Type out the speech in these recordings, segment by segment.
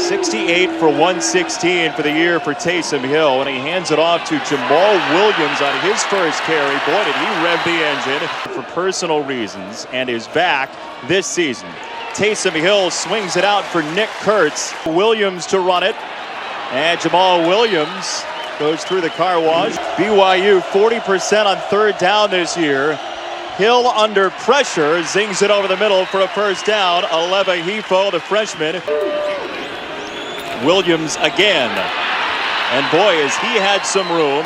68 for 116 for the year for Taysom Hill, and he hands it off to Jamal Williams on his first carry. Boy, did he rev the engine for personal reasons and is back this season. Taysom Hill swings it out for Nick Kurtz. Williams to run it, and Jamal Williams goes through the car wash. BYU 40% on third down this year. Hill under pressure, zings it over the middle for a first down. Aleva Hifo, the freshman. Williams again. And boy, has he had some room.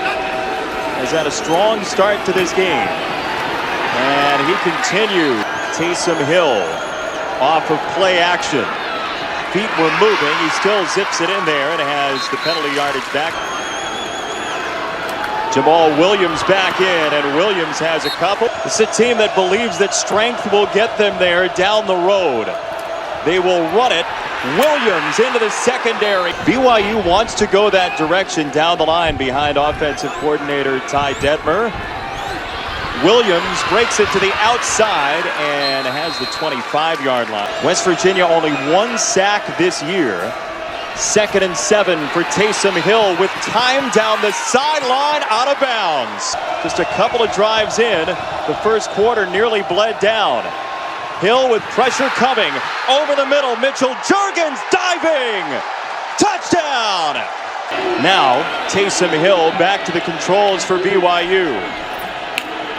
Has had a strong start to this game. And he continued. Taysom Hill off of play action. Feet were moving. He still zips it in there and has the penalty yardage back. Jamal Williams back in, and Williams has a couple. It's a team that believes that strength will get them there down the road. They will run it. Williams into the secondary. BYU wants to go that direction down the line behind offensive coordinator Ty Detmer. Williams breaks it to the outside and has the 25-yard line. West Virginia only one sack this year. 2nd and 7 for Taysom Hill with time down the sideline, out of bounds. Just a couple of drives in, the first quarter nearly bled down. Hill with pressure coming over the middle. Mitchell Juergens diving. Touchdown. Now Taysom Hill back to the controls for BYU.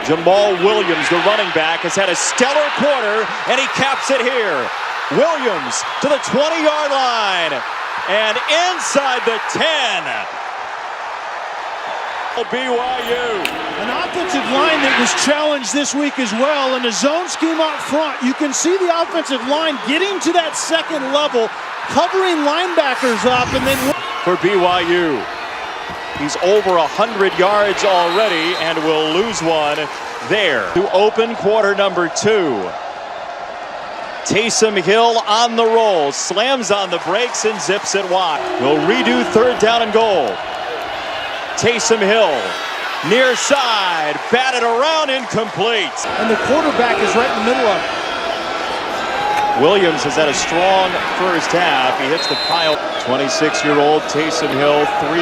Jamal Williams, the running back, has had a stellar quarter, and he caps it here. Williams to the 20-yard line. And inside the 10. BYU. An offensive line that was challenged this week as well in a zone scheme up front. You can see the offensive line getting to that second level, covering linebackers up, and then for BYU. He's over 100 yards already and will lose one there. To open quarter number 2. Taysom Hill on the roll, slams on the brakes and zips it wide. We'll redo third down and goal. Taysom Hill, near side, batted around, incomplete. And the quarterback is right in the middle of it. Williams has had a strong first half. He hits the pile. 26-year-old Taysom Hill, 3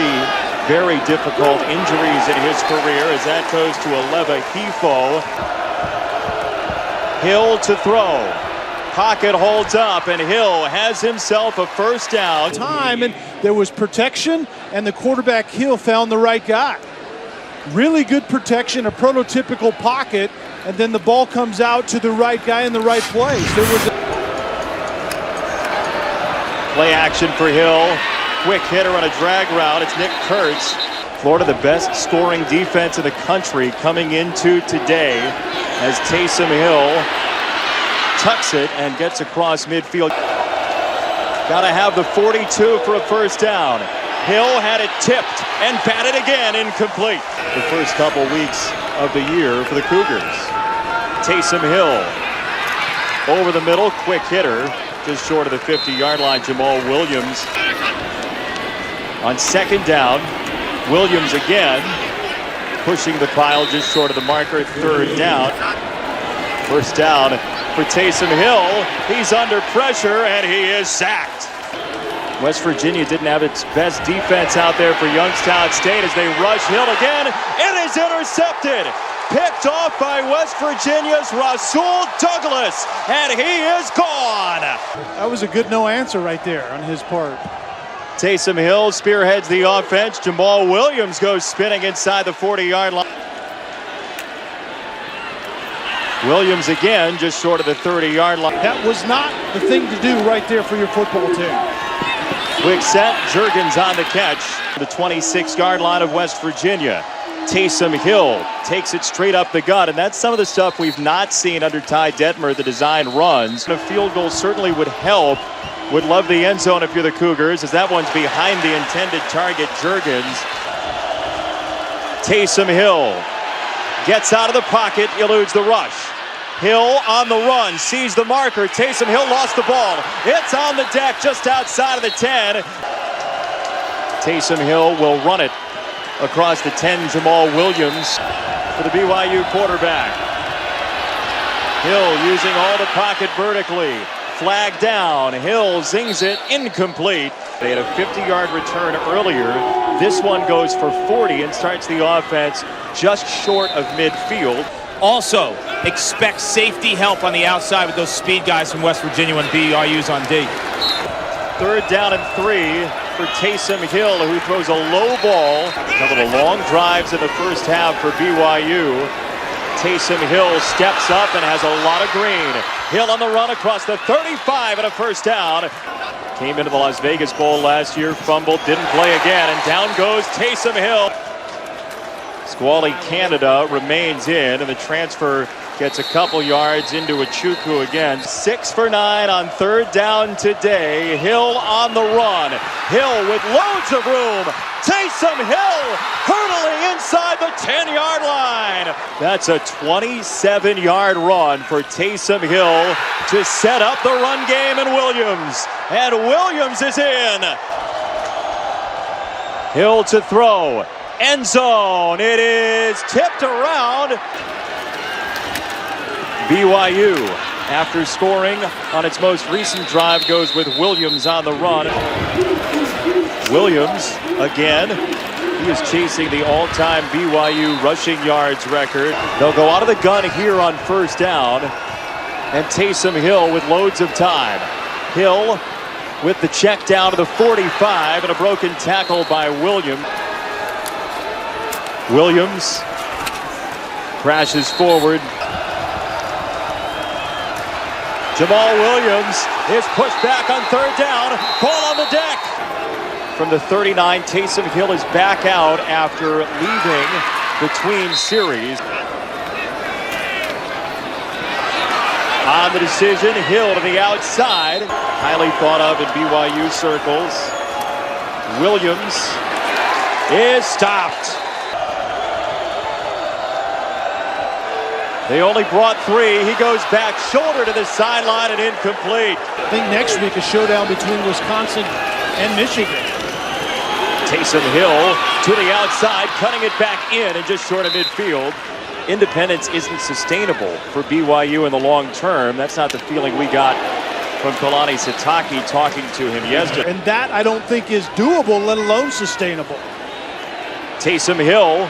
very difficult injuries in his career as that goes to Aleva Hifo. Hill to throw. Pocket holds up, and Hill has himself a first down. And there was protection, and the quarterback Hill found the right guy. Really good protection, a prototypical pocket, and then the ball comes out to the right guy in the right place. There was play action for Hill. Quick hitter on a drag route. It's Nick Kurtz. Florida, the best scoring defense in the country coming into today as Taysom Hill tucks it and gets across midfield. Gotta have the 42 for a first down. Hill had it tipped and batted again, incomplete. The first couple weeks of the year for the Cougars. Taysom Hill over the middle, quick hitter, just short of the 50-yard line. Jamal Williams on second down. Williams again pushing the pile just short of the marker. Third down. First down for Taysom Hill. He's under pressure and he is sacked. West Virginia didn't have its best defense out there for Youngstown State as they rush Hill again. It is intercepted. Picked off by West Virginia's Rasul Douglas, and he is gone. That was a good no answer right there on his part. Taysom Hill spearheads the offense. Jamal Williams goes spinning inside the 40-yard line. Williams again just short of the 30-yard line. That was not the thing to do right there for your football team. Quick set, Juergens on the catch. The 26-yard line of West Virginia. Taysom Hill takes it straight up the gut, and that's some of the stuff we've not seen under Ty Detmer, the design runs. A field goal certainly would help. Would love the end zone if you're the Cougars, as that one's behind the intended target, Juergens. Taysom Hill gets out of the pocket, eludes the rush. Hill on the run, sees the marker. Taysom Hill lost the ball. It's on the deck just outside of the 10. Taysom Hill will run it across the 10. Jamal Williams for the BYU quarterback. Hill using all the pocket vertically. Flag down. Hill zings it, incomplete. They had a 50-yard return earlier. This one goes for 40 and starts the offense just short of midfield. Also, expect safety help on the outside with those speed guys from West Virginia when BYU's on D. 3rd down and 3 for Taysom Hill, who throws a low ball. A couple of long drives in the first half for BYU. Taysom Hill steps up and has a lot of green. Hill on the run across the 35 and a first down. Came into the Las Vegas Bowl last year, fumbled, didn't play again, and down goes Taysom Hill. Squally Canada remains in, and the transfer gets a couple yards into Achukwu again. 6 for 9 on 3rd down today. Hill on the run. Hill with loads of room. Taysom Hill hurtling inside the 10-yard line. That's a 27-yard run for Taysom Hill to set up the run game in Williams. And Williams is in. Hill to throw. End zone. It is tipped around. BYU, after scoring on its most recent drive, goes with Williams on the run. Williams, again, he is chasing the all-time BYU rushing yards record. They'll go out of the gun here on 1st down. And Taysom Hill with loads of time. Hill with the check down to the 45 and a broken tackle by Williams. Williams crashes forward. Jamal Williams is pushed back on 3rd down. Ball on the deck. From the 39, Taysom Hill is back out after leaving between series. On the decision, Hill to the outside. Highly thought of in BYU circles. Williams is stopped. They only brought 3. He goes back shoulder to the sideline and incomplete. I think next week a showdown between Wisconsin and Michigan. Taysom Hill to the outside, cutting it back in and just short of midfield. Independence isn't sustainable for BYU in the long term. That's not the feeling we got from Kalani Sitake talking to him yesterday. And that I don't think is doable, let alone sustainable. Taysom Hill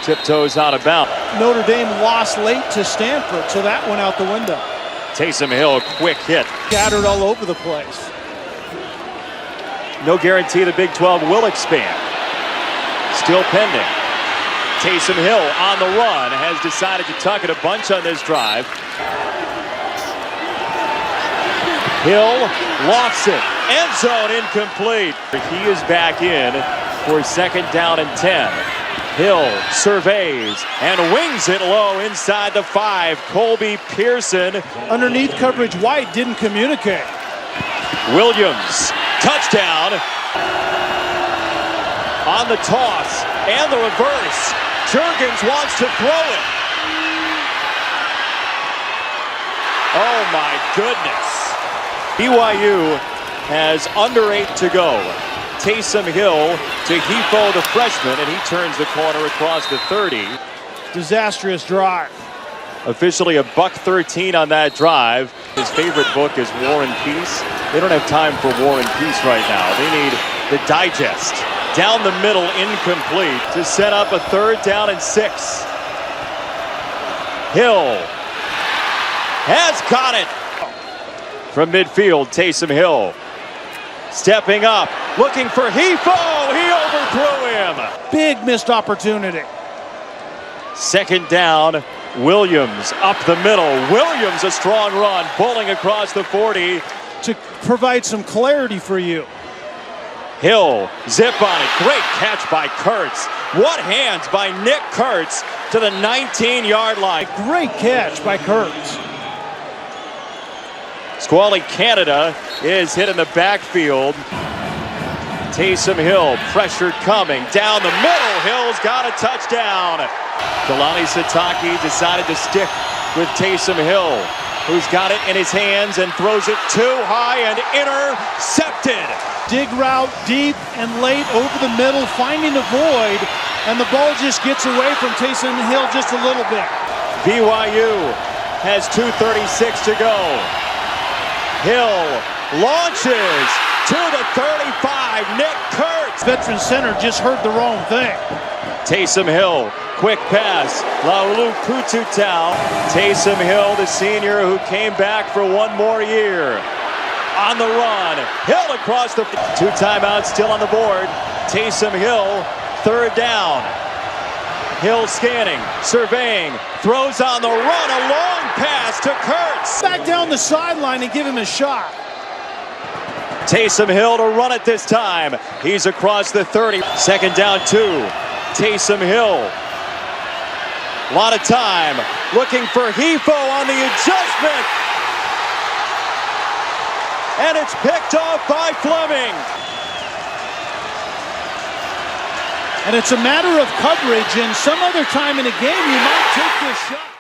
tiptoes out of bounds. Notre Dame lost late to Stanford, so that went out the window. Taysom Hill, quick hit. Scattered all over the place. No guarantee the Big 12 will expand. Still pending. Taysom Hill on the run has decided to tuck it a bunch on this drive. Hill lofts it. End zone incomplete. He is back in for 2nd down and 10. Hill surveys and wings it low inside the 5. Colby Pearson. Underneath coverage, White didn't communicate. Williams, touchdown. On the toss and the reverse. Juergens wants to throw it. Oh my goodness. BYU has under 8 to go. Taysom Hill to Hefo, the freshman, and he turns the corner across the 30. Disastrous drive. Officially a $113 on that drive. His favorite book is War and Peace. They don't have time for War and Peace right now. They need the digest. Down the middle, incomplete to set up a 3rd down and 6. Hill has got it. From midfield, Taysom Hill stepping up, looking for Hefo. He overthrew him. Big missed opportunity. 2nd down, Williams up the middle. Williams a strong run, bowling across the 40. To provide some clarity for you. Hill, zip on it. Great catch by Kurtz. What hands by Nick Kurtz to the 19-yard line. Great catch by Kurtz. Squally Canada is hit in the backfield. Taysom Hill, pressure coming down the middle. Hill's got a touchdown. Kalani Sitake decided to stick with Taysom Hill, who's got it in his hands and throws it too high and intercepted. Dig route deep and late over the middle, finding a void, and the ball just gets away from Taysom Hill just a little bit. BYU has 2:36 to go. Hill launches to the 35, Nick Kurtz. Veteran center just heard the wrong thing. Taysom Hill, quick pass. Laulu Pututau. Taysom Hill, the senior who came back for one more year. On the run, Hill across the 2 timeouts still on the board. Taysom Hill, third down. Hill scanning, surveying, throws on the run, a long pass to Kurtz. Back down the sideline and give him a shot. Taysom Hill to run it this time. He's across the 30. Second down 2. Taysom Hill. A lot of time. Looking for Hefo on the adjustment. And it's picked off by Fleming. And it's a matter of coverage, and some other time in a game you might take this shot.